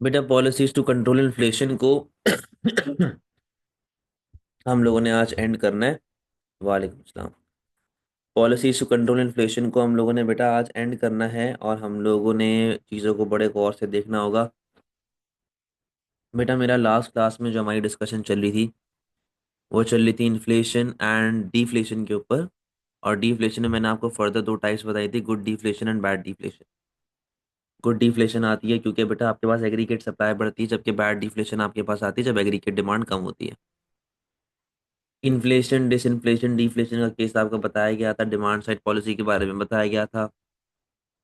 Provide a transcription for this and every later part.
बेटा policies to control inflation को हम लोगों ने आज एंड करना है। वालेकुम सलाम। पॉलिसीज टू कंट्रोल इन्फ्लेशन को हम लोगों ने बेटा आज एंड करना है और हम लोगों ने चीज़ों को बड़े गौर से देखना होगा। बेटा मेरा लास्ट क्लास में जो हमारी डिस्कशन चल रही थी वो चल रही थी इन्फ्लेशन एंड डिफ्लेशन के ऊपर। और डिफ्लेशन में मैंने आपको फर्दर दो टाइप्स बताई थी, good deflation and bad deflation. Good deflation आती है क्योंकि बेटा आपके पास एग्रीगेट सप्लाई बढ़ती है, जबकि बैड डिफ्लेशन आपके पास आती है जब एग्रीगेट डिमांड कम होती है। इन्फ्लेशन डिसइन्फ्लेशन डिफ्लेशन का केस आपको बताया गया था, डिमांड साइड पॉलिसी के बारे में बताया गया था,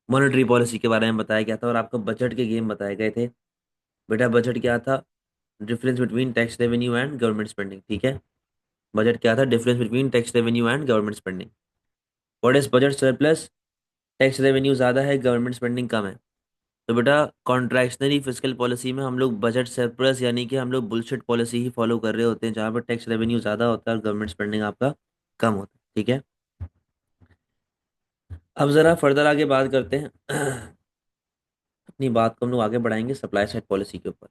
मॉनेटरी पॉलिसी के बारे में बताया गया था और आपको बजट के गेम बताए गए थे। बेटा बजट क्या था? Difference between tax revenue and government spending. ठीक है, बजट क्या था? Difference between tax revenue and government spending. What is budget surplus? Tax revenue ज़्यादा है, गवर्नमेंट स्पेंडिंग कम है। तो बेटा कॉन्ट्रैक्शनरी फिस्कल पॉलिसी में हम लोग बजट सरप्लस यानी कि हम लोग बुलशिट पॉलिसी ही फॉलो कर रहे होते हैं, जहाँ पर टैक्स रेवेन्यू ज़्यादा होता है और गवर्नमेंट स्पेंडिंग आपका कम होता है। ठीक है, अब ज़रा फर्दर आगे बात करते हैं। अपनी बात को हम लोग आगे बढ़ाएंगे सप्लाई साइड पॉलिसी के ऊपर।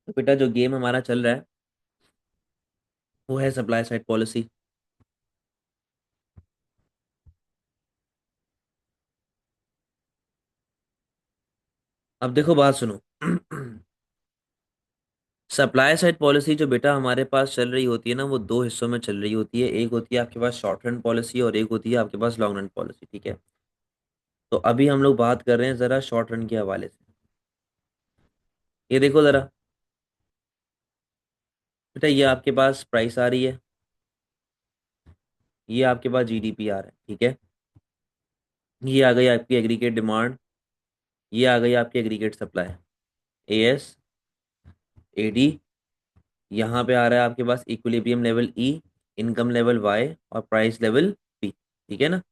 तो बेटा जो गेम हमारा चल रहा है वो है सप्लाई साइड पॉलिसी। अब देखो बात सुनो। सप्लाई साइड पॉलिसी जो बेटा हमारे पास चल रही होती है ना, वो दो हिस्सों में चल रही होती है। एक होती है आपके पास शॉर्ट रन पॉलिसी और एक होती है आपके पास लॉन्ग रन पॉलिसी। ठीक है, तो अभी हम लोग बात कर रहे हैं ज़रा शॉर्ट रन के हवाले से। ये देखो ज़रा बेटा, ये आपके पास प्राइस आ रही है, ये आपके पास जीडीपी आ रहा है। ठीक है, ये आ गई आपकी एग्रीगेट डिमांड, ये आ गई आपकी एग्रीगेट सप्लाई। एएस, एडी, यहाँ पे आ रहा है आपके पास इक्विलिब्रियम लेवल ई, इनकम लेवल वाई और प्राइस लेवल पी। ठीक है ना?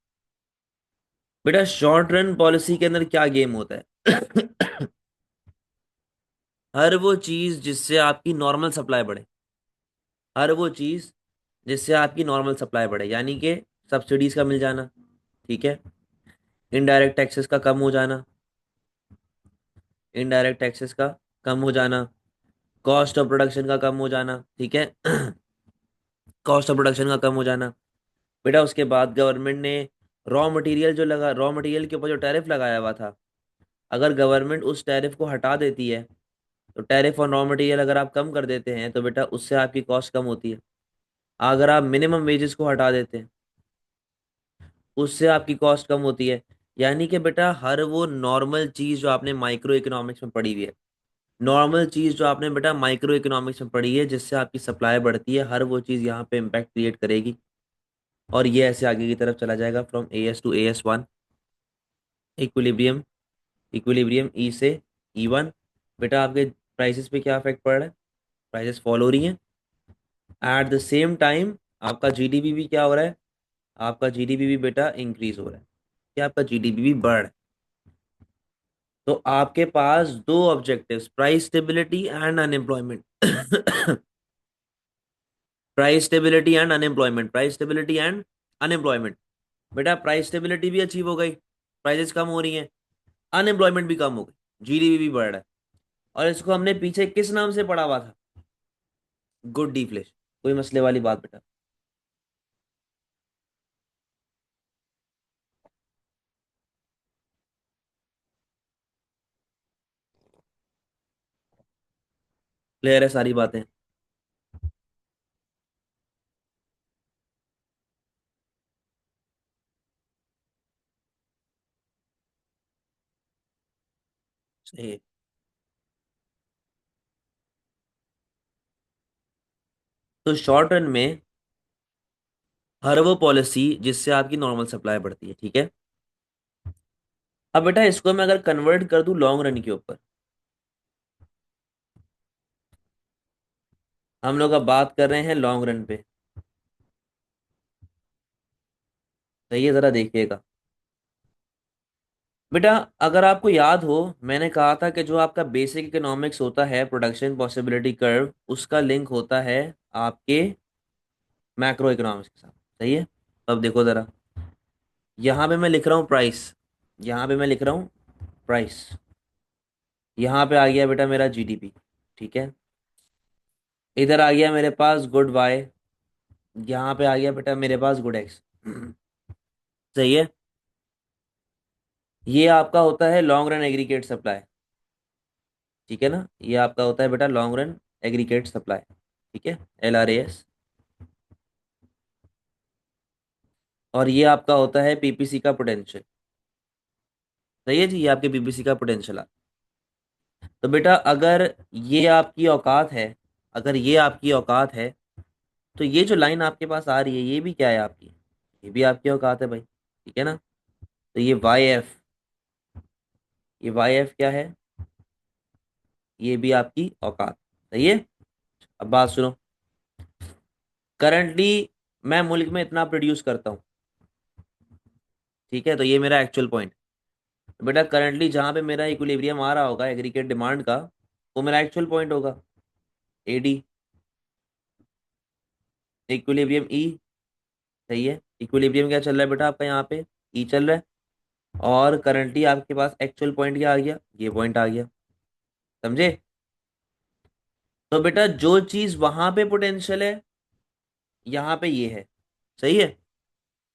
बेटा शॉर्ट रन पॉलिसी के अंदर क्या गेम होता है? हर वो चीज जिससे आपकी नॉर्मल सप्लाई बढ़े, हर वो चीज जिससे आपकी नॉर्मल सप्लाई बढ़े, यानी कि सब्सिडीज का मिल जाना। ठीक है, इनडायरेक्ट टैक्सेस का कम हो जाना, इनडायरेक्ट टैक्सेस का कम हो जाना, कॉस्ट ऑफ प्रोडक्शन का कम हो जाना। ठीक है, कॉस्ट ऑफ प्रोडक्शन का कम हो जाना। बेटा उसके बाद गवर्नमेंट ने रॉ मटेरियल के ऊपर जो टैरिफ लगाया हुआ था, अगर गवर्नमेंट उस टैरिफ को हटा देती है, तो टैरिफ ऑन रॉ मटेरियल अगर आप कम कर देते हैं तो बेटा उससे आपकी कॉस्ट कम होती है। अगर आप मिनिमम वेजेस को हटा देते हैं उससे आपकी कॉस्ट कम होती है। यानी कि बेटा हर वो नॉर्मल चीज जो आपने माइक्रो इकोनॉमिक्स में पढ़ी हुई है, नॉर्मल चीज जो आपने बेटा माइक्रो इकोनॉमिक्स में पढ़ी है, जिससे आपकी सप्लाई बढ़ती है, हर वो चीज यहाँ पे इम्पैक्ट क्रिएट करेगी। और ये ऐसे आगे की तरफ चला जाएगा from AS to AS1, equilibrium, equilibrium E से E1। बेटा आपके प्राइसेस पे क्या इफेक्ट पड़ रहा है? प्राइसेस फॉल हो रही हैं। एट द सेम टाइम आपका जीडीपी भी क्या हो रहा है? आपका जीडीपी भी बेटा इंक्रीज हो रहा है, क्या आपका जीडीपी भी बढ़ रहा है। तो आपके पास दो objectives, price stability and unemployment. Price stability and unemployment, price stability and unemployment. बेटा प्राइस स्टेबिलिटी भी अचीव हो गई, प्राइसेस कम हो रही हैं, अनएम्प्लॉयमेंट भी कम हो गई, जीडीपी भी बढ़ रहा है। और इसको हमने पीछे किस नाम से पढ़ा हुआ था? Good deflation. कोई मसले वाली बात बेटा? क्लियर है सारी बातें? सही है। तो शॉर्ट रन में हर वो पॉलिसी जिससे आपकी नॉर्मल सप्लाई बढ़ती है। ठीक है, अब बेटा इसको मैं अगर कन्वर्ट कर दूं लॉन्ग रन के ऊपर, हम लोग अब बात कर रहे हैं लॉन्ग रन पे। तो ये जरा देखिएगा, बेटा अगर आपको याद हो, मैंने कहा था कि जो आपका बेसिक इकोनॉमिक्स होता है, प्रोडक्शन पॉसिबिलिटी कर्व, उसका लिंक होता है आपके मैक्रो इकोनॉमिक्स के साथ। सही है। अब देखो जरा, यहाँ पे मैं लिख रहा हूँ प्राइस, यहाँ पे मैं लिख रहा हूँ प्राइस, यहाँ पे आ गया बेटा मेरा जीडीपी। ठीक है। इधर आ गया मेरे पास गुड वाई, यहाँ पे आ गया बेटा मेरे पास गुड एक्स। सही है। ये आपका होता है लॉन्ग रन एग्रीगेट सप्लाई। ठीक है ना, ये आपका होता है बेटा लॉन्ग रन एग्रीगेट सप्लाई। ठीक है, LRAS। और ये आपका होता है पीपीसी का पोटेंशियल। सही है जी, ये आपके पीपीसी का पोटेंशियल। तो बेटा अगर ये आपकी औकात है, अगर ये आपकी औकात है, तो ये जो लाइन आपके पास आ रही है ये भी क्या है आपकी, ये भी आपकी औकात है भाई। ठीक है ना। तो ये वाई एफ, ये वाई एफ क्या है, ये भी आपकी औकात। सही है। अब बात सुनो, करंटली मैं मुल्क में इतना प्रोड्यूस करता हूँ। ठीक है, तो ये मेरा एक्चुअल पॉइंट। तो बेटा करंटली जहाँ पे मेरा इक्विलिब्रियम आ रहा होगा एग्रीगेट डिमांड का, वो मेरा एक्चुअल पॉइंट होगा, AD, इक्विलिब्रियम ई। सही है। इक्विलिब्रियम क्या चल रहा है बेटा आपका यहाँ पे, ई चल रहा है। और करंटली आपके पास एक्चुअल पॉइंट क्या आ गया, ये पॉइंट आ गया। समझे। तो बेटा जो चीज वहां पे पोटेंशियल है, यहाँ पे ये है। सही है।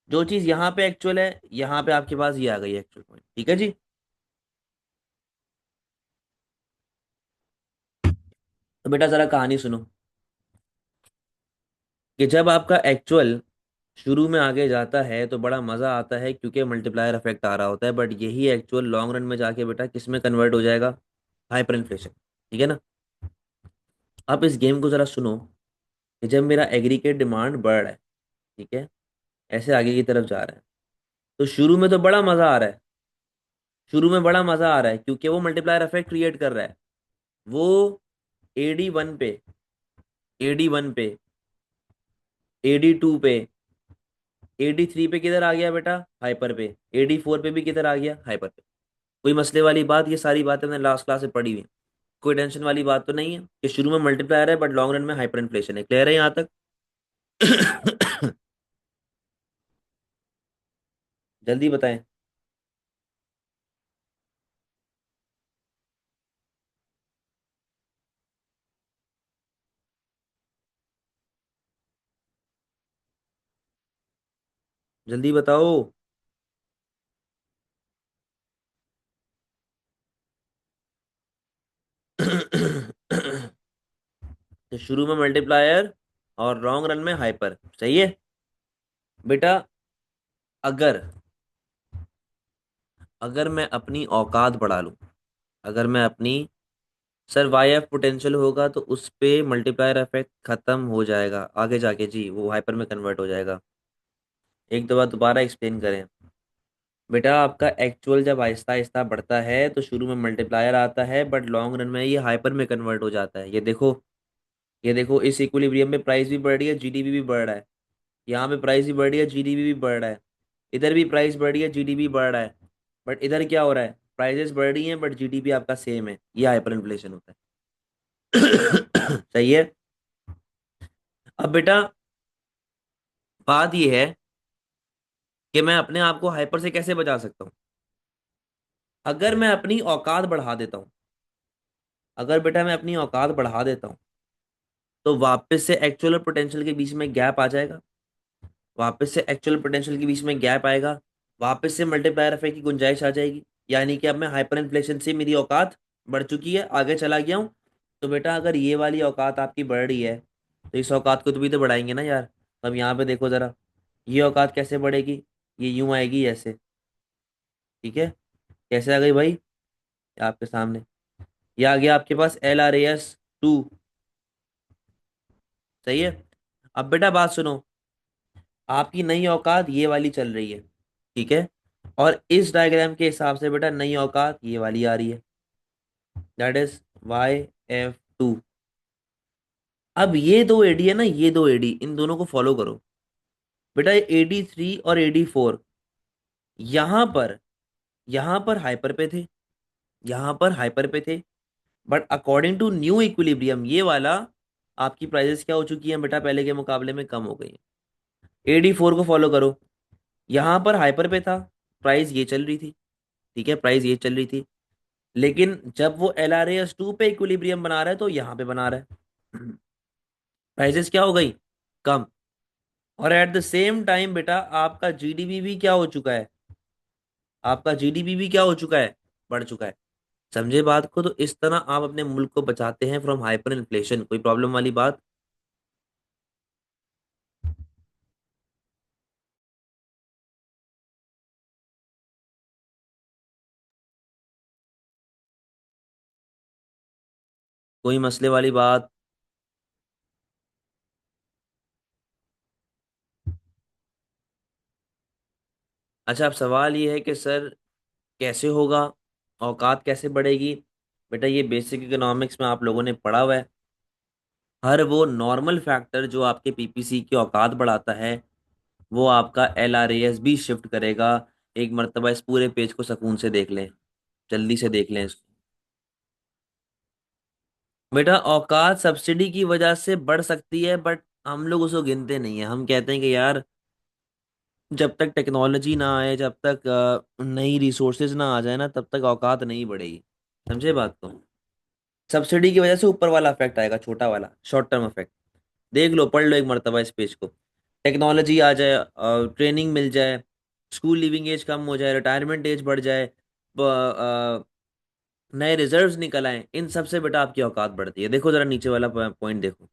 जो चीज यहाँ पे एक्चुअल है, यहाँ पे आपके पास ये आ गई एक्चुअल पॉइंट। ठीक है जी। तो बेटा जरा कहानी सुनो, कि जब आपका एक्चुअल शुरू में आगे जाता है तो बड़ा मजा आता है क्योंकि मल्टीप्लायर इफेक्ट आ रहा होता है, बट यही एक्चुअल लॉन्ग रन में जाके बेटा किस में कन्वर्ट हो जाएगा, हाइपर इन्फ्लेशन। ठीक है ना। आप इस गेम को जरा सुनो, कि जब मेरा एग्रीगेट डिमांड बढ़ रहा है, ठीक है, ऐसे आगे की तरफ जा रहा है, तो शुरू में तो बड़ा मजा आ रहा है, शुरू में बड़ा मजा आ रहा है क्योंकि वो मल्टीप्लायर इफेक्ट क्रिएट कर रहा है। वो AD1 पे, AD1 पे, AD2 पे, AD3 पे किधर आ गया बेटा, हाइपर पे। AD4 पे भी किधर आ गया, हाइपर पे। कोई मसले वाली बात, ये सारी बातें मैंने लास्ट क्लास में पढ़ी हुई हैं। कोई टेंशन वाली बात तो नहीं है कि शुरू में मल्टीप्लायर है बट लॉन्ग रन में हाइपर इन्फ्लेशन है। क्लियर है यहाँ तक। जल्दी बताएं। जल्दी बताओ। तो शुरू में मल्टीप्लायर और लॉन्ग रन में हाइपर। सही है। बेटा अगर, अगर मैं अपनी औकात बढ़ा लूं, अगर मैं अपनी, सर वाई एफ पोटेंशियल होगा तो उस पे मल्टीप्लायर इफेक्ट खत्म हो जाएगा आगे जाके जी, वो हाइपर में कन्वर्ट हो जाएगा। एक दो बार दोबारा एक्सप्लेन करें। बेटा आपका एक्चुअल जब आहिस्ता आहिस्ता बढ़ता है तो शुरू में मल्टीप्लायर आता है बट लॉन्ग रन में ये हाइपर में कन्वर्ट हो जाता है। ये देखो, ये देखो, इस इक्विलिब्रियम में प्राइस भी बढ़ रही है, जीडीपी भी बढ़ रहा है। यहाँ पे प्राइस भी बढ़ रही है, जीडीपी भी बढ़ रहा है। इधर भी प्राइस बढ़ रही है, जीडीपी बढ़ रहा है। बट इधर क्या हो रहा है, प्राइसेस बढ़ रही हैं बट जीडीपी आपका सेम है। ये हाइपर इन्फ्लेशन होता है। सही है। अब बेटा बात ये है कि मैं अपने आप को हाइपर से कैसे बचा सकता हूँ। अगर मैं अपनी औकात बढ़ा देता हूँ, अगर बेटा मैं अपनी औकात बढ़ा देता हूँ, तो वापस से एक्चुअल और पोटेंशियल के बीच में गैप आ जाएगा। वापस से एक्चुअल पोटेंशियल के बीच में गैप आएगा। वापस से मल्टीप्लायर इफेक्ट की गुंजाइश आ जाएगी। यानी कि अब मैं हाइपर इन्फ्लेशन से मेरी औकात बढ़ चुकी है, आगे चला गया हूँ। तो बेटा अगर ये वाली औकात आपकी बढ़ रही है, तो इस औकात को तो भी तो बढ़ाएंगे ना यार। अब यहाँ पे देखो जरा, ये औकात कैसे बढ़ेगी, ये यूं आएगी ऐसे। ठीक है। कैसे आ गई भाई, ये आपके सामने, ये आ गया आपके पास LRAS 2। सही है। अब बेटा बात सुनो, आपकी नई औकात ये वाली चल रही है। ठीक है। और इस डायग्राम के हिसाब से बेटा नई औकात ये वाली आ रही है, दैट इज YF2। अब ये दो एडी है ना, ये दो एडी, इन दोनों को फॉलो करो। बेटा AD3 और AD4, यहां पर, यहाँ पर हाइपर पे थे, यहाँ पर हाइपर पे थे, but according to new equilibrium ये वाला आपकी प्राइसेस क्या हो चुकी हैं बेटा, पहले के मुकाबले में कम हो गई है। AD4 को फॉलो करो, यहाँ पर हाइपर पे था, प्राइस ये चल रही थी, ठीक है, प्राइस ये चल रही थी, लेकिन जब वो LRAS 2 पे इक्विलिब्रियम बना रहा है तो यहाँ पे बना रहा है, प्राइसेस क्या हो गई, कम। और एट द सेम टाइम बेटा आपका GDP भी क्या हो चुका है, आपका GDP भी क्या हो चुका है, बढ़ चुका है। समझे बात को, तो इस तरह आप अपने मुल्क को बचाते हैं फ्रॉम हाइपर इन्फ्लेशन। कोई प्रॉब्लम वाली बात? कोई मसले वाली बात? अच्छा, अब सवाल ये है कि सर कैसे होगा, औकात कैसे बढ़ेगी? बेटा ये बेसिक इकोनॉमिक्स में आप लोगों ने पढ़ा हुआ है। हर वो नॉर्मल फैक्टर जो आपके PPC की औकात बढ़ाता है, वो आपका LRAS भी शिफ्ट करेगा। एक मर्तबा इस पूरे पेज को सुकून से देख लें, जल्दी से देख लें इसको। बेटा औकात सब्सिडी की वजह से बढ़ सकती है, बट हम लोग उसको गिनते नहीं है। हम कहते हैं कि यार जब तक टेक्नोलॉजी ना आए, जब तक नई रिसोर्सेज ना आ जाए ना, तब तक औकात नहीं बढ़ेगी। समझे बात को? सब्सिडी की वजह से ऊपर वाला इफेक्ट आएगा, छोटा वाला शॉर्ट टर्म इफेक्ट। देख लो, पढ़ लो एक मरतबा इस पेज को। टेक्नोलॉजी आ जाए, ट्रेनिंग मिल जाए, स्कूल लिविंग एज कम हो जाए, रिटायरमेंट एज बढ़ जाए, नए रिजर्व्स निकल आए, इन सबसे बेटा आपकी औकात बढ़ती है। देखो जरा नीचे वाला पॉइंट देखो।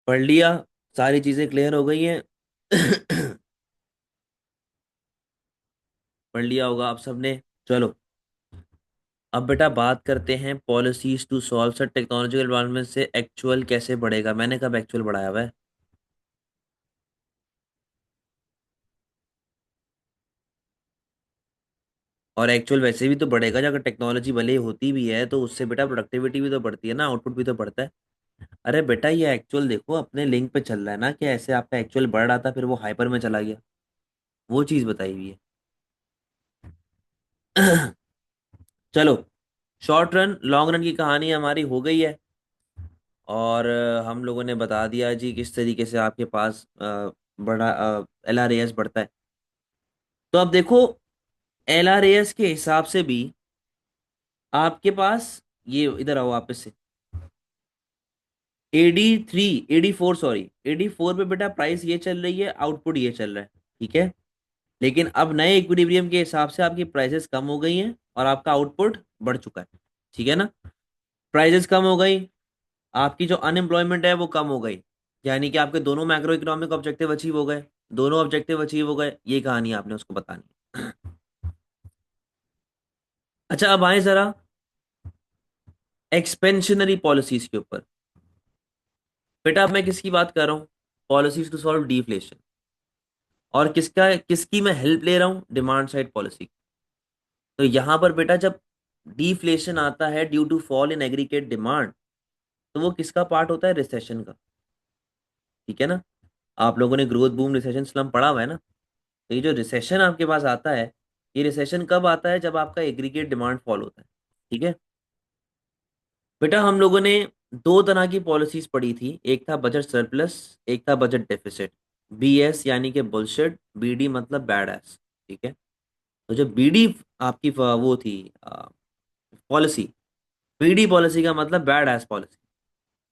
पढ़ लिया, सारी चीजें क्लियर हो गई हैं। पढ़ लिया होगा आप सबने। चलो अब बेटा बात करते हैं policies to solve sir technological advancement से एक्चुअल कैसे बढ़ेगा। मैंने कब एक्चुअल बढ़ाया हुआ है? और एक्चुअल वैसे भी तो बढ़ेगा, जब अगर टेक्नोलॉजी भले ही होती भी है तो उससे बेटा प्रोडक्टिविटी भी तो बढ़ती है ना, आउटपुट भी तो बढ़ता है। अरे बेटा ये एक्चुअल देखो, अपने लिंक पे चल रहा है ना कि ऐसे आपका एक्चुअल बढ़ रहा था फिर वो हाइपर में चला गया, वो चीज़ बताई हुई है। चलो, शॉर्ट रन लॉन्ग रन की कहानी हमारी हो गई है। और हम लोगों ने बता दिया जी किस तरीके से आपके पास बड़ा LRAS बढ़ता है। तो अब देखो, LRAS के हिसाब से भी आपके पास, ये इधर आओ वापस से, AD3, AD4 सॉरी, AD4 पे बेटा प्राइस ये चल रही है, आउटपुट ये चल रहा है, ठीक है। लेकिन अब नए इक्विलिब्रियम के हिसाब से आपकी प्राइसेस कम हो गई हैं और आपका आउटपुट बढ़ चुका है, ठीक है ना। प्राइसेस कम हो गई, आपकी जो अनएम्प्लॉयमेंट है वो कम हो गई, यानी कि आपके दोनों मैक्रो इकोनॉमिक ऑब्जेक्टिव अचीव हो गए, दोनों ऑब्जेक्टिव अचीव हो गए। ये कहानी आपने उसको बतानी है। अच्छा अब आए जरा एक्सपेंशनरी पॉलिसीज के ऊपर। बेटा अब मैं किसकी बात कर रहा हूँ? Policies to solve deflation. और किसका, किसकी मैं हेल्प ले रहा हूँ? Demand side policy. तो यहां पर बेटा जब डिफ्लेशन आता है due to fall in aggregate demand, तो वो किसका पार्ट होता है? रिसेशन का, ठीक है ना। आप लोगों ने ग्रोथ बूम रिसेशन स्लम पढ़ा हुआ है ना। तो ये जो रिसेशन आपके पास आता है, ये रिसेशन कब आता है? जब आपका एग्रीगेट डिमांड फॉल होता है, ठीक है। बेटा हम लोगों ने दो तरह की पॉलिसीज पढ़ी थी, एक था बजट सरप्लस, एक था बजट डेफिसिट। BS यानी कि बुलशिट, BD मतलब बैड एस, ठीक है। तो जो BD आपकी वो थी पॉलिसी, BD पॉलिसी का मतलब bad S policy.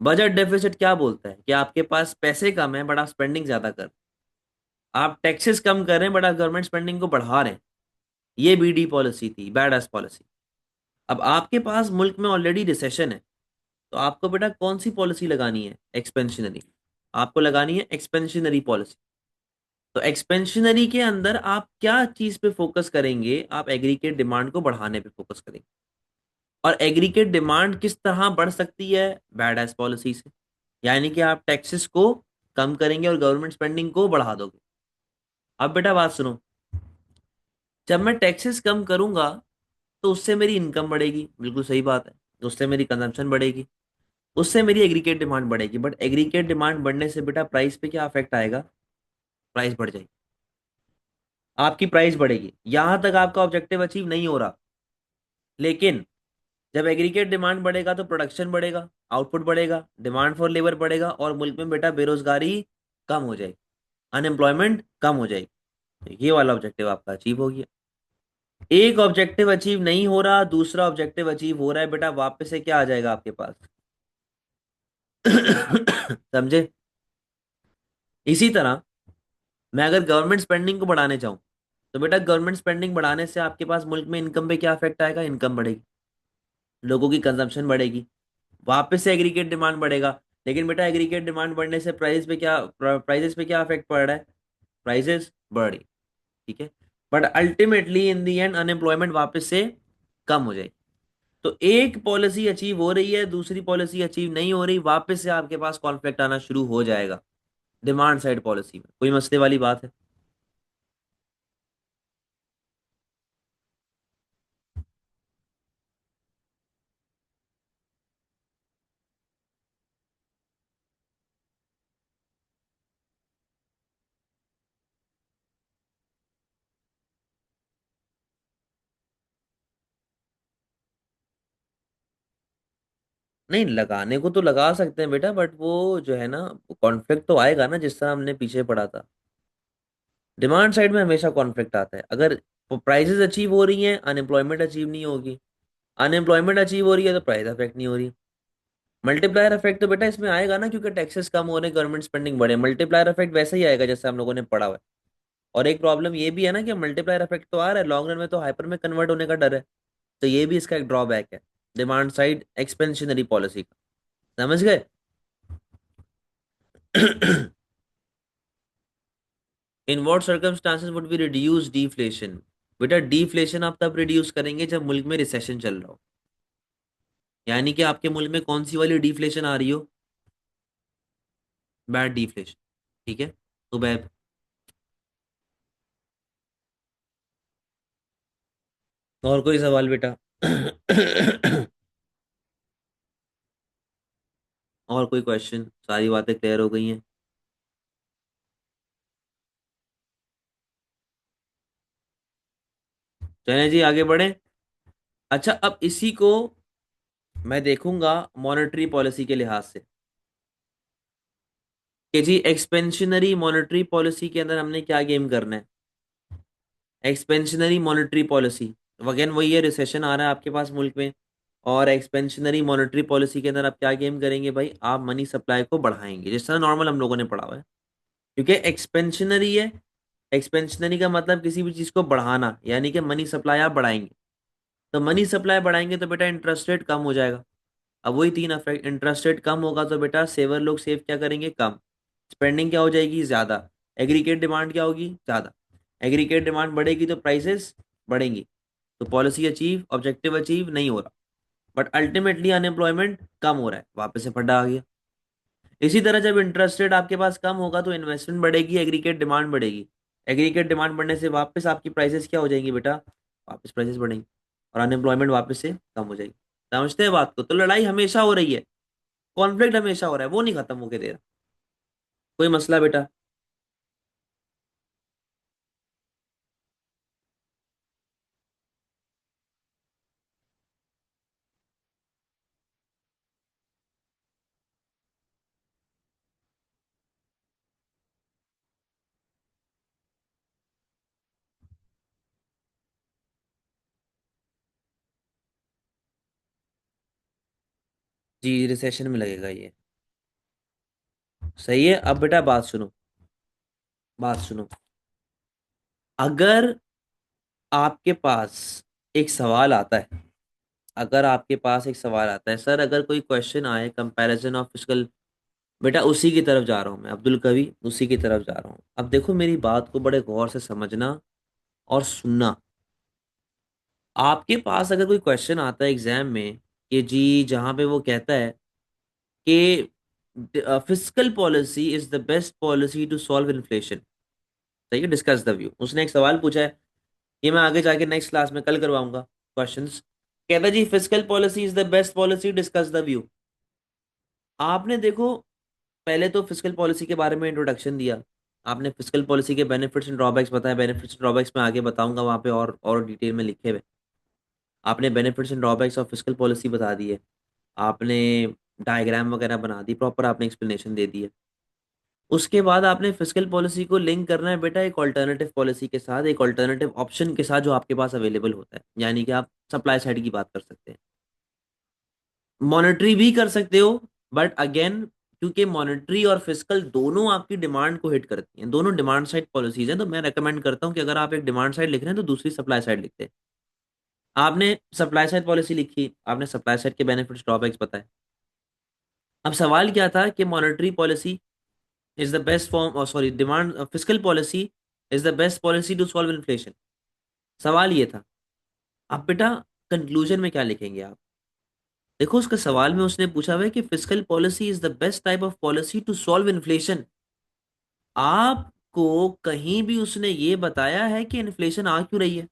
Budget deficit क्या बोलता है कि आपके पास पैसे कम है बट आप स्पेंडिंग ज्यादा कर, आप टैक्सेस कम कर रहे हैं बट आप गवर्नमेंट स्पेंडिंग को बढ़ा रहे हैं। ये BD पॉलिसी थी, बैड एस पॉलिसी। अब आपके पास मुल्क में ऑलरेडी रिसेशन है, तो आपको बेटा कौन सी पॉलिसी लगानी है? एक्सपेंशनरी। आपको लगानी है एक्सपेंशनरी पॉलिसी। तो एक्सपेंशनरी के अंदर आप क्या चीज पे फोकस करेंगे? आप एग्रीगेट डिमांड को बढ़ाने पे फोकस करेंगे। और एग्रीगेट डिमांड किस तरह बढ़ सकती है? बैड एस पॉलिसी से। यानी कि आप टैक्सेस को कम करेंगे और गवर्नमेंट स्पेंडिंग को बढ़ा दोगे। अब बेटा बात सुनो, जब मैं टैक्सेस कम करूंगा तो उससे मेरी इनकम बढ़ेगी, बिल्कुल सही बात है। उससे मेरी कंजम्पशन बढ़ेगी, उससे मेरी एग्रीगेट डिमांड बढ़ेगी। बट एग्रीगेट डिमांड बढ़ने से बेटा प्राइस पे क्या अफेक्ट आएगा? प्राइस बढ़ जाएगी, आपकी प्राइस बढ़ेगी। यहां तक आपका ऑब्जेक्टिव अचीव नहीं हो रहा। लेकिन जब एग्रीगेट डिमांड बढ़ेगा तो प्रोडक्शन बढ़ेगा, आउटपुट बढ़ेगा, डिमांड फॉर लेबर बढ़ेगा, और मुल्क में बेटा बेरोजगारी कम हो जाएगी, अनएम्प्लॉयमेंट कम हो जाएगी। तो ये वाला ऑब्जेक्टिव आपका अचीव हो गया। एक ऑब्जेक्टिव अचीव नहीं हो रहा, दूसरा ऑब्जेक्टिव अचीव हो रहा है, बेटा वापस से क्या आ जाएगा आपके पास? समझे? इसी तरह मैं अगर गवर्नमेंट स्पेंडिंग को बढ़ाने चाहूँ, तो बेटा गवर्नमेंट स्पेंडिंग बढ़ाने से आपके पास मुल्क में इनकम पे क्या इफेक्ट आएगा? इनकम बढ़ेगी, लोगों की कंजम्पशन बढ़ेगी, वापस से एग्रीगेट डिमांड बढ़ेगा। लेकिन बेटा एग्रीगेट डिमांड बढ़ने से प्राइसेस पे क्या इफेक्ट पड़ रहा है? प्राइसेस बढ़ रही। ठीक है। But ultimately in the and unemployment वापस से कम हो जाएगी। तो एक पॉलिसी अचीव हो रही है, दूसरी पॉलिसी अचीव नहीं हो रही, वापस से आपके पास कॉन्फ्लिक्ट आना शुरू हो जाएगा डिमांड साइड पॉलिसी में। कोई मसले वाली बात है? नहीं, लगाने को तो लगा सकते हैं बेटा, बट वो जो है ना, कॉन्फ्लिक्ट तो आएगा ना, जिस तरह हमने पीछे पढ़ा था। डिमांड साइड में हमेशा कॉन्फ्लिक्ट आता है। अगर प्राइसेस अचीव हो रही हैं, अनएम्प्लॉयमेंट अचीव नहीं होगी। अनएम्प्लॉयमेंट अचीव हो रही है तो प्राइस अफेक्ट नहीं हो रही। मल्टीप्लायर इफेक्ट तो बेटा इसमें आएगा ना, क्योंकि टैक्सेस कम हो रहे, गवर्नमेंट स्पेंडिंग बढ़े, मल्टीप्लायर इफेक्ट वैसे ही आएगा जैसे हम लोगों ने पढ़ा हुआ है। और एक प्रॉब्लम ये भी है ना कि मल्टीप्लायर इफेक्ट तो आ रहा है, लॉन्ग रन में तो हाइपर में कन्वर्ट होने का डर है। तो ये भी इसका एक ड्रॉबैक है डिमांड साइड एक्सपेंशनरी पॉलिसी का। समझ गए? In what circumstances would be reduce deflation? बेटा डिफ्लेशन आप तब रिड्यूस करेंगे जब मुल्क में रिसेशन चल रहा हो। यानी कि आपके मुल्क में कौन सी वाली डिफ्लेशन आ रही हो? Bad deflation. ठीक है। तो बैड। और कोई सवाल बेटा? और कोई क्वेश्चन? सारी बातें क्लियर हो गई हैं? चलें जी, आगे बढ़े। अच्छा, अब इसी को मैं देखूंगा मॉनेटरी पॉलिसी के लिहाज से, कि जी एक्सपेंशनरी मॉनेटरी पॉलिसी के अंदर हमने क्या गेम करना है। एक्सपेंशनरी मॉनेटरी पॉलिसी, अगेन वही है, रिसेशन आ रहा है आपके पास मुल्क में। और एक्सपेंशनरी मॉनेटरी पॉलिसी के अंदर आप क्या गेम करेंगे भाई? आप मनी सप्लाई को बढ़ाएंगे, जिस तरह नॉर्मल हम लोगों ने पढ़ा हुआ है। क्योंकि एक्सपेंशनरी है, एक्सपेंशनरी का मतलब किसी भी चीज को बढ़ाना, यानी कि मनी सप्लाई आप बढ़ाएंगे। तो मनी सप्लाई बढ़ाएंगे तो बेटा इंटरेस्ट रेट कम हो जाएगा। अब वही तीन अफेक्ट, इंटरेस्ट रेट कम होगा तो बेटा सेवर लोग सेव क्या करेंगे? कम। स्पेंडिंग क्या हो जाएगी? ज्यादा। एग्रीगेट डिमांड क्या होगी? ज्यादा। एग्रीगेट डिमांड बढ़ेगी तो प्राइसेस बढ़ेंगी। तो पॉलिसी अचीव, ऑब्जेक्टिव अचीव नहीं हो रहा। बट अल्टीमेटली अनएम्प्लॉयमेंट कम हो रहा है, वापस से फटा आ गया। इसी तरह जब इंटरेस्ट रेट आपके पास कम होगा तो इन्वेस्टमेंट बढ़ेगी, एग्रीगेट डिमांड बढ़ेगी। एग्रीगेट डिमांड बढ़ने से वापस आपकी प्राइसेस क्या हो जाएंगी बेटा? वापस प्राइसेस बढ़ेंगी, और अनएम्प्लॉयमेंट वापस से कम हो जाएगी। समझते हैं बात को? तो लड़ाई हमेशा हो रही है, कॉन्फ्लिक्ट हमेशा हो रहा है, वो नहीं खत्म होके दे रहा। कोई मसला बेटा? जी रिसेशन में लगेगा ये। सही है। अब बेटा बात सुनो, बात सुनो। अगर आपके पास एक सवाल आता है अगर आपके पास एक सवाल आता है, सर अगर कोई क्वेश्चन आए कंपैरिजन ऑफ फिजिकल, बेटा उसी की तरफ जा रहा हूँ मैं, अब्दुल कवि उसी की तरफ जा रहा हूँ। अब देखो मेरी बात को बड़े गौर से समझना और सुनना। आपके पास अगर कोई क्वेश्चन आता है एग्जाम में कि जी, जहाँ पे वो कहता है कि physical policy is the best policy to solve inflation, सही है, डिस्कस द व्यू, उसने एक सवाल पूछा है। ये मैं आगे जाके नेक्स्ट क्लास में कल करवाऊंगा क्वेश्चंस। कहता है जी physical policy is the best policy, discuss the view. आपने देखो पहले तो फिजिकल पॉलिसी के बारे में इंट्रोडक्शन दिया, आपने फिजिकल पॉलिसी के बेनिफिट्स एंड ड्रॉबैक्स बताया, बेनिफिट्स एंड ड्रॉबैक्स में आगे बताऊंगा वहां पे और डिटेल में लिखे हुए। आपने benefits and drawbacks of physical policy बता दिए, आपने डायग्राम वगैरह बना दी, प्रॉपर आपने एक्सप्लेनेशन दे दी है। उसके बाद आपने फिजिकल पॉलिसी को लिंक करना है बेटा एक ऑल्टरनेटिव पॉलिसी के साथ, एक ऑल्टरनेटिव ऑप्शन के साथ जो आपके पास अवेलेबल होता है, यानी कि आप सप्लाई साइड की बात कर सकते हैं, मॉनेटरी भी कर सकते हो। बट अगेन, क्योंकि मॉनेटरी और फिजिकल दोनों आपकी डिमांड को हिट करती हैं, दोनों डिमांड साइड पॉलिसीज हैं, तो मैं रेकमेंड करता हूं कि अगर आप एक डिमांड साइड लिख रहे हैं तो दूसरी सप्लाई साइड लिखते हैं। आपने सप्लाई साइड पॉलिसी लिखी, आपने सप्लाई साइड के बेनिफिट्स ड्रॉबैक्स बताए। अब सवाल क्या था कि monetary policy is the best form, sorry, demand physical policy is the best policy to solve inflation, सवाल ये था। अब बेटा कंक्लूजन में क्या लिखेंगे आप? देखो उसका सवाल में उसने पूछा हुआ है कि physical policy is the best type of policy to solve inflation. आपको कहीं भी उसने ये बताया है कि इन्फ्लेशन आ क्यों रही है?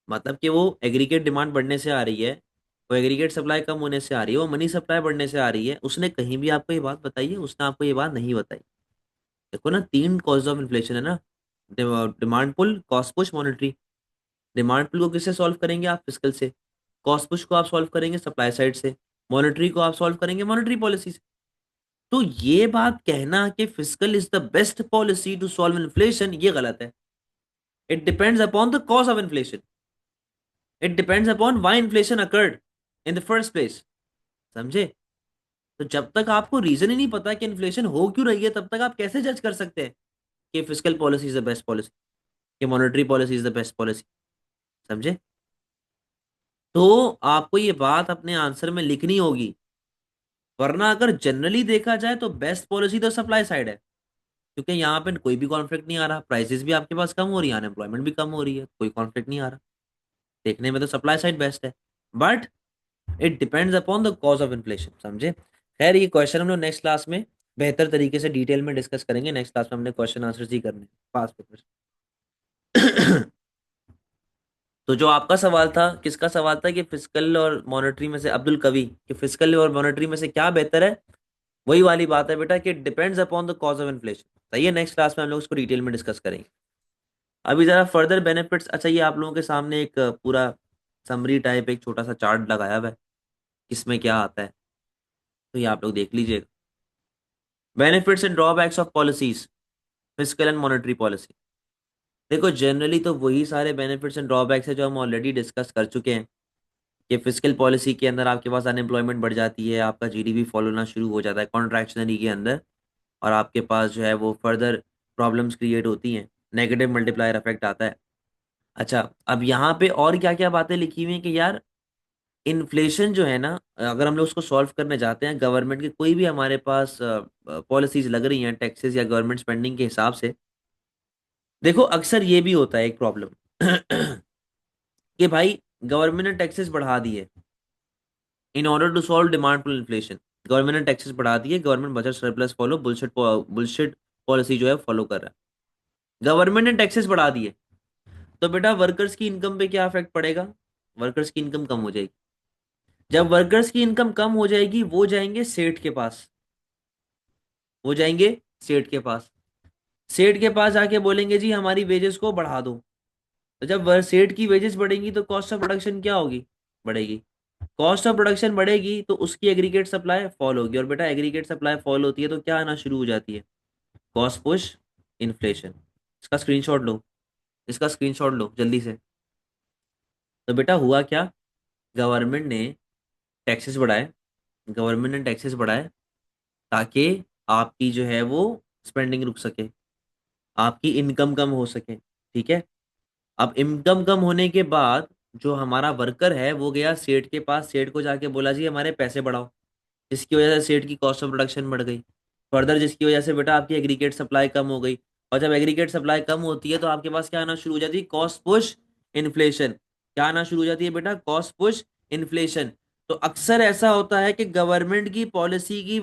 मतलब कि वो एग्रीगेट डिमांड बढ़ने से आ रही है, वो एग्रीगेट सप्लाई कम होने से आ रही है, वो मनी सप्लाई बढ़ने से आ रही है, उसने कहीं भी आपको ये बात बताई है? उसने आपको ये बात नहीं बताई। देखो ना, तीन कॉज ऑफ इन्फ्लेशन है ना, demand pull, cost push, monetary. Demand pull को किससे सॉल्व करेंगे आप? फिजिकल से। कॉस्ट पुश को आप सॉल्व करेंगे सप्लाई साइड से। मॉनेटरी को आप सॉल्व करेंगे मॉनेटरी पॉलिसी से। तो ये बात कहना कि physical is the best policy to solve inflation, ये गलत है। It depends upon the cause of inflation, it depends upon why inflation occurred in the first place, समझे? तो जब तक आपको रीजन ही नहीं पता कि इन्फ्लेशन हो क्यों रही है, तब तक आप कैसे जज कर सकते हैं कि physical policy is the best policy, कि monetary policy is the best policy, समझे? तो आपको ये बात अपने आंसर में लिखनी होगी, वरना अगर जनरली देखा जाए तो बेस्ट पॉलिसी तो सप्लाई साइड है, क्योंकि यहाँ पे कोई भी कॉन्फ्लिक्ट नहीं आ रहा, प्राइसेस भी आपके पास कम हो रही है, अनएम्प्लॉयमेंट भी कम हो रही है, कोई कॉन्फ्लिक्ट नहीं आ रहा, देखने में तो सप्लाई साइड बेस्ट है। But it depends upon the cause of inflation, समझे? खैर ये क्वेश्चन हम लोग नेक्स्ट क्लास में बेहतर तरीके से डिटेल में डिस्कस करेंगे, नेक्स्ट क्लास में हमने क्वेश्चन आंसर ही करने पास पेपर्स। तो जो आपका सवाल था, किसका सवाल था कि फिजिकल और मॉनेटरी में से, अब्दुल कवि, कि फिजिकल और मॉनेटरी में से क्या बेहतर है? वही वाली बात है बेटा कि depends upon the cause of inflation. सही है, नेक्स्ट क्लास में हम लोग उसको डिटेल में डिस्कस करेंगे। अभी जरा फर्दर बेनिफिट्स, अच्छा ये आप लोगों के सामने एक पूरा समरी टाइप एक छोटा सा चार्ट लगाया हुआ है, किसमें क्या आता है, तो ये आप लोग देख लीजिएगा। Benefits and drawbacks of policies, physical and monetary policy. देखो जनरली तो वही सारे बेनिफिट्स एंड ड्रॉबैक्स है जो हम ऑलरेडी डिस्कस कर चुके हैं, कि फिजिकल पॉलिसी के अंदर आपके पास अनएम्प्लॉयमेंट बढ़ जाती है, आपका जीडीपी फॉलो होना शुरू हो जाता है कॉन्ट्रैक्शनरी के अंदर, और आपके पास जो है वो फर्दर प्रॉब्लम्स क्रिएट होती हैं, नेगेटिव मल्टीप्लायर इफेक्ट आता है। अच्छा, अब यहाँ पे और क्या क्या बातें लिखी हुई हैं कि यार इन्फ्लेशन जो है ना, अगर हम लोग उसको सॉल्व करने जाते हैं, गवर्नमेंट की कोई भी हमारे पास पॉलिसीज लग रही हैं टैक्सेस या गवर्नमेंट स्पेंडिंग के हिसाब से, देखो अक्सर ये भी होता है एक प्रॉब्लम कि भाई गवर्नमेंट ने टैक्सेस बढ़ा दिए in order to solve demand pull inflation. Government ने टैक्सेस बढ़ा दिए, government budget surplus follow bullshit bullshit policy जो है फॉलो कर रहा है, गवर्नमेंट ने टैक्सेस बढ़ा दिए, तो बेटा वर्कर्स की इनकम पे क्या इफेक्ट पड़ेगा? वर्कर्स की इनकम कम हो जाएगी। जब वर्कर्स की इनकम कम हो जाएगी, वो जाएंगे सेठ के पास, वो जाएंगे सेठ के पास, सेठ के पास जाके बोलेंगे जी हमारी वेजेस को बढ़ा दो। तो जब सेठ की वेजेस बढ़ेंगी तो कॉस्ट ऑफ प्रोडक्शन क्या होगी? बढ़ेगी। कॉस्ट ऑफ प्रोडक्शन बढ़ेगी तो उसकी एग्रीगेट सप्लाई फॉल होगी, और बेटा एग्रीगेट सप्लाई फॉल होती है तो क्या आना शुरू हो जाती है? Cost push inflation. इसका स्क्रीनशॉट लो, इसका स्क्रीनशॉट लो जल्दी से। तो बेटा हुआ क्या, गवर्नमेंट ने टैक्सेस बढ़ाए, गवर्नमेंट ने टैक्सेस बढ़ाए ताकि आपकी जो है वो स्पेंडिंग रुक सके, आपकी इनकम कम हो सके, ठीक है? अब इनकम कम होने के बाद जो हमारा वर्कर है वो गया सेठ के पास, सेठ को जाके बोला जी हमारे पैसे बढ़ाओ, जिसकी वजह से सेठ की कॉस्ट ऑफ प्रोडक्शन बढ़ गई। फर्दर जिसकी वजह से बेटा आपकी एग्रीगेट सप्लाई कम हो गई। और जब एग्रीगेट सप्लाई कम होती है तो आपके पास क्या आना शुरू हो जाती है, कॉस्ट पुश इन्फ्लेशन। क्या आना शुरू हो जाती है बेटा, कॉस्ट पुश इन्फ्लेशन। तो अक्सर ऐसा होता है कि गवर्नमेंट की पॉलिसी की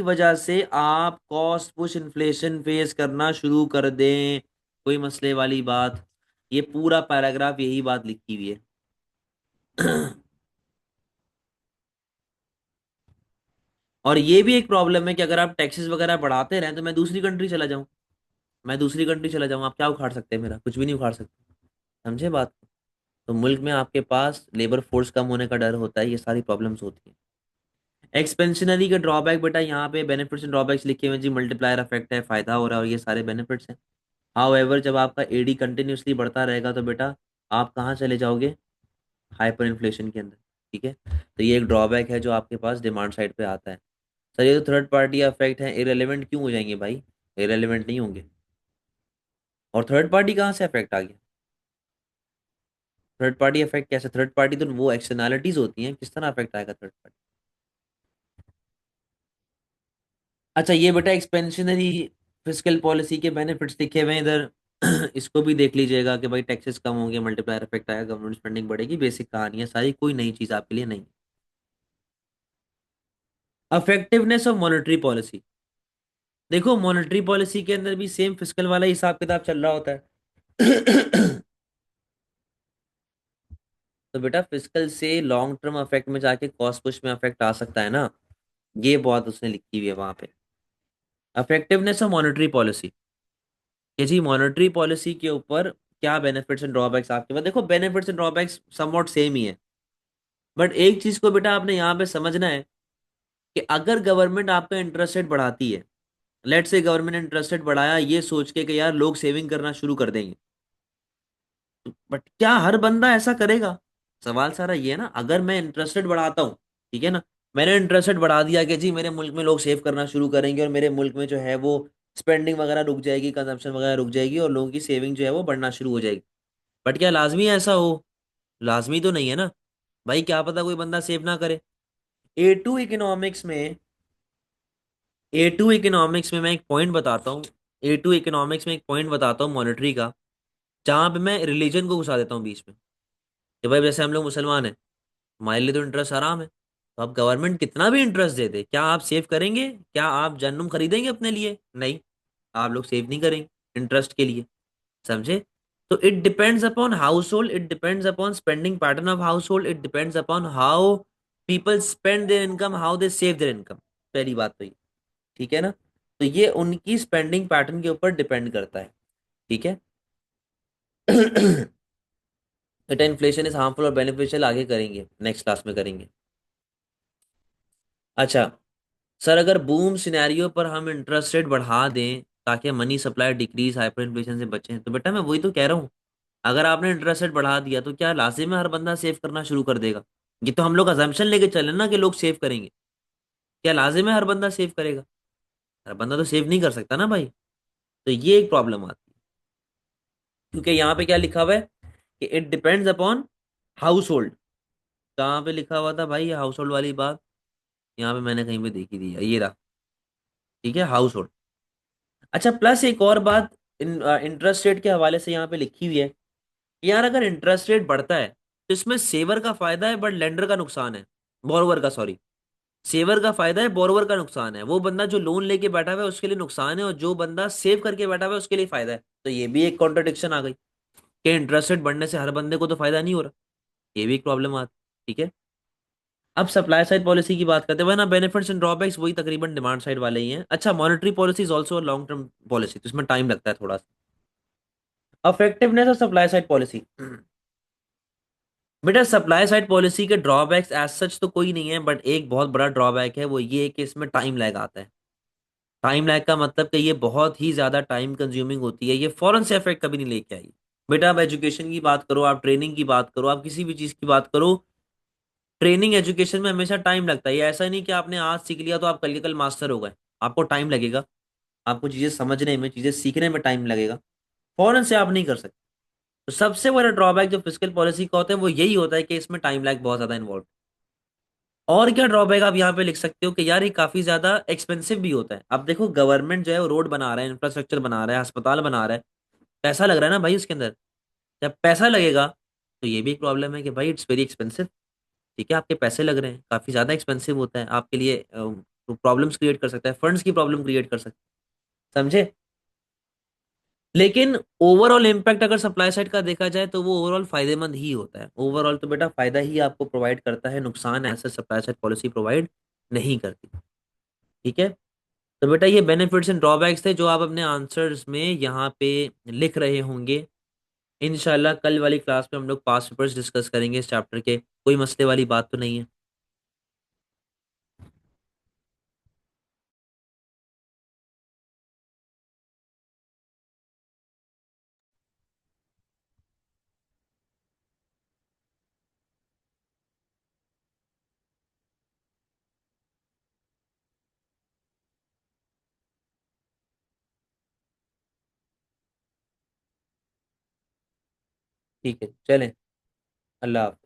वजह से आप कॉस्ट पुश इन्फ्लेशन फेस करना शुरू कर दें। कोई मसले वाली बात, ये पूरा पैराग्राफ यही बात लिखी हुई है। और ये भी एक प्रॉब्लम है कि अगर आप टैक्सेस वगैरह बढ़ाते रहें तो मैं दूसरी कंट्री चला जाऊं, आप क्या उखाड़ सकते हैं, मेरा कुछ भी नहीं उखाड़ सकते। समझे बात। तो मुल्क में आपके पास लेबर फोर्स कम होने का डर होता है, ये सारी प्रॉब्लम्स होती हैं। एक्सपेंशनरी के ड्रॉबैक बेटा यहाँ पे बेनिफिट्स एंड ड्रॉबैक्स लिखे हुए हैं जी, मल्टीप्लायर इफेक्ट है, फायदा हो रहा है और ये सारे बेनिफिट्स हैं। हाउएवर जब आपका एडी कंटिन्यूसली बढ़ता रहेगा तो बेटा आप कहाँ चले जाओगे, हाइपर इन्फ्लेशन के अंदर। ठीक है, तो ये एक ड्रॉबैक है जो आपके पास डिमांड साइड पे आता है। सर ये तो थर्ड पार्टी इफेक्ट है, इरेलीवेंट क्यों हो जाएंगे भाई, इरेलीवेंट नहीं होंगे। और थर्ड पार्टी कहाँ से इफेक्ट आ गया, थर्ड पार्टी इफेक्ट कैसे, थर्ड पार्टी तो वो एक्सटर्नैलिटीज होती हैं, किस तरह इफेक्ट आएगा थर्ड पार्टी। अच्छा ये बेटा एक्सपेंशनरी फिस्कल पॉलिसी के बेनिफिट्स लिखे हुए हैं इधर। इसको भी देख लीजिएगा कि भाई टैक्सेस कम होंगे, मल्टीप्लायर इफेक्ट आएगा, गवर्नमेंट स्पेंडिंग बढ़ेगी, बेसिक कहानी है सारी, कोई नई चीज आपके लिए नहीं। अफेक्टिवनेस ऑफ मॉनेटरी पॉलिसी, देखो मॉनेटरी पॉलिसी के अंदर भी सेम फिस्कल वाला हिसाब किताब चल रहा होता है। तो बेटा फिस्कल से लॉन्ग टर्म इफेक्ट में जाके कॉस्ट पुश में इफेक्ट आ सकता है ना, ये बात उसने लिखी हुई है वहां पे। इफेक्टिवनेस ऑफ मॉनेटरी पॉलिसी, ये जी मॉनेटरी पॉलिसी के ऊपर क्या बेनिफिट्स एंड ड्रॉबैक्स आपके पास, देखो benefits and drawbacks somewhat same ही है। बट एक चीज को बेटा आपने यहाँ पे समझना है कि अगर गवर्नमेंट आपका इंटरेस्ट रेट बढ़ाती है, लेट से गवर्नमेंट इंटरेस्ट रेट बढ़ाया ये सोच के कि यार लोग सेविंग करना शुरू कर देंगे, बट क्या हर बंदा ऐसा करेगा। सवाल सारा ये है ना, अगर मैं इंटरेस्ट रेट बढ़ाता हूँ, ठीक है ना, मैंने इंटरेस्ट रेट बढ़ा दिया कि जी मेरे मुल्क में लोग सेव करना शुरू करेंगे और मेरे मुल्क में जो है वो स्पेंडिंग वगैरह रुक जाएगी, कंजम्पशन वगैरह रुक जाएगी और लोगों की सेविंग जो है वो बढ़ना शुरू हो जाएगी। बट क्या लाजमी ऐसा हो, लाजमी तो नहीं है ना भाई, क्या पता कोई बंदा सेव ना करे। ए टू इकोनॉमिक्स में ए टू इकोनॉमिक्स में मैं एक पॉइंट बताता हूँ, ए टू इकोनॉमिक्स में एक पॉइंट बताता हूँ मॉनेटरी का, जहां पे मैं रिलीजन को घुसा देता हूँ बीच में कि भाई जैसे हम लोग मुसलमान हैं, हमारे लिए तो इंटरेस्ट हराम है, तो अब गवर्नमेंट कितना भी इंटरेस्ट दे दे, क्या आप सेव करेंगे, क्या आप जन्नम खरीदेंगे अपने लिए, नहीं, आप लोग सेव नहीं करेंगे इंटरेस्ट के लिए। समझे। तो it depends upon house hold, it depends upon spending pattern of house hold, it depends upon how people spend there income, how they save their income. पहली बात तो ये, ठीक है ना, तो ये उनकी स्पेंडिंग पैटर्न के ऊपर डिपेंड करता है। ठीक है। बेटा इन्फ्लेशन इज हार्मफुल और बेनिफिशियल आगे करेंगे, नेक्स्ट क्लास में करेंगे। अच्छा सर अगर बूम सिनेरियो पर हम इंटरेस्ट रेट बढ़ा दें ताकि money supply decrease, hyper inflation से बचें, तो बेटा मैं वही तो कह रहा हूँ, अगर आपने इंटरेस्ट रेट बढ़ा दिया तो क्या लाजिम है हर बंदा सेव करना शुरू कर देगा। ये तो हम लोग अजम्पशन लेके चले ना कि लोग सेव करेंगे, क्या लाजिम है हर बंदा सेव करेगा, हर बंदा तो सेव नहीं कर सकता ना भाई। तो ये एक प्रॉब्लम आती है, क्योंकि यहाँ पे क्या लिखा हुआ है कि it depends upon house hold. कहाँ पे लिखा हुआ था भाई ये हाउस होल्ड वाली बात, यहाँ पे मैंने कहीं पे देखी थी, ये रहा। ठीक है, हाउस होल्ड। अच्छा प्लस एक और बात इंटरेस्ट रेट के हवाले से यहाँ पे लिखी हुई है कि यार अगर इंटरेस्ट रेट बढ़ता है तो इसमें सेवर का फायदा है बट लेंडर का नुकसान है, बोरोवर का सॉरी, सेवर का फायदा है बोरोवर का नुकसान है, वो बंदा जो लोन लेके बैठा हुआ है उसके लिए नुकसान है और जो बंदा सेव करके बैठा हुआ है उसके लिए फायदा है। तो ये भी एक कॉन्ट्रडिक्शन आ गई कि इंटरेस्ट रेट बढ़ने से हर बंदे को तो फायदा नहीं हो रहा, ये भी एक प्रॉब्लम आती। ठीक है। अब सप्लाई साइड पॉलिसी की बात करते हैं ना, बेनिफिट्स एंड ड्रॉबैक्स वही तकरीबन डिमांड साइड वाले ही हैं। अच्छा monetary policy is also long term policy, तो इसमें टाइम लगता है थोड़ा सा। Effectiveness of supply side policy, बेटा सप्लाई साइड पॉलिसी के ड्रॉबैक्स एज सच तो कोई नहीं है, बट एक बहुत बड़ा ड्रॉबैक है, वो ये है कि इसमें टाइम लैग आता है। टाइम लैग का मतलब कि ये बहुत ही ज्यादा टाइम कंज्यूमिंग होती है, ये फौरन से इफेक्ट कभी नहीं लेके आई। बेटा आप एजुकेशन की बात करो, आप ट्रेनिंग की बात करो, आप किसी भी चीज की बात करो, ट्रेनिंग एजुकेशन में हमेशा टाइम लगता है। ये ऐसा नहीं कि आपने आज सीख लिया तो आप कल के कल मास्टर हो गए, आपको टाइम लगेगा, आपको चीजें समझने में, चीजें सीखने में टाइम लगेगा, फौरन से आप नहीं कर सकते। तो सबसे बड़ा ड्रॉबैक जो फिजिकल पॉलिसी का होता है वो यही होता है कि इसमें टाइम लैग बहुत ज्यादा इन्वॉल्व। और क्या ड्रॉबैक आप यहाँ पे लिख सकते हो कि यार ये काफी ज्यादा एक्सपेंसिव भी होता है। अब देखो गवर्नमेंट जो है वो रोड बना रहा है, इंफ्रास्ट्रक्चर बना रहा है, अस्पताल बना रहा है, पैसा लग रहा है ना भाई उसके अंदर। जब पैसा लगेगा तो ये भी एक प्रॉब्लम है कि भाई इट्स वेरी एक्सपेंसिव। ठीक है, आपके पैसे लग रहे हैं, काफी ज्यादा एक्सपेंसिव होता है आपके लिए, प्रॉब्लम्स क्रिएट कर सकता है, फंड्स की प्रॉब्लम क्रिएट कर सकता है, समझे। लेकिन ओवरऑल इम्पैक्ट अगर सप्लाई साइड का देखा जाए तो वो ओवरऑल फायदेमंद ही होता है। ओवरऑल तो बेटा फायदा ही आपको प्रोवाइड करता है, नुकसान ऐसे सप्लाई साइड पॉलिसी प्रोवाइड नहीं करती। ठीक है। तो बेटा ये बेनिफिट्स एंड ड्रॉबैक्स थे जो आप अपने आंसर्स में यहाँ पे लिख रहे होंगे। इंशाल्लाह कल वाली क्लास में हम लोग पास्ट पेपर्स डिस्कस करेंगे इस चैप्टर के, कोई मसले वाली बात तो नहीं है। ठीक है चलें। अल्लाह हाफ़िज़।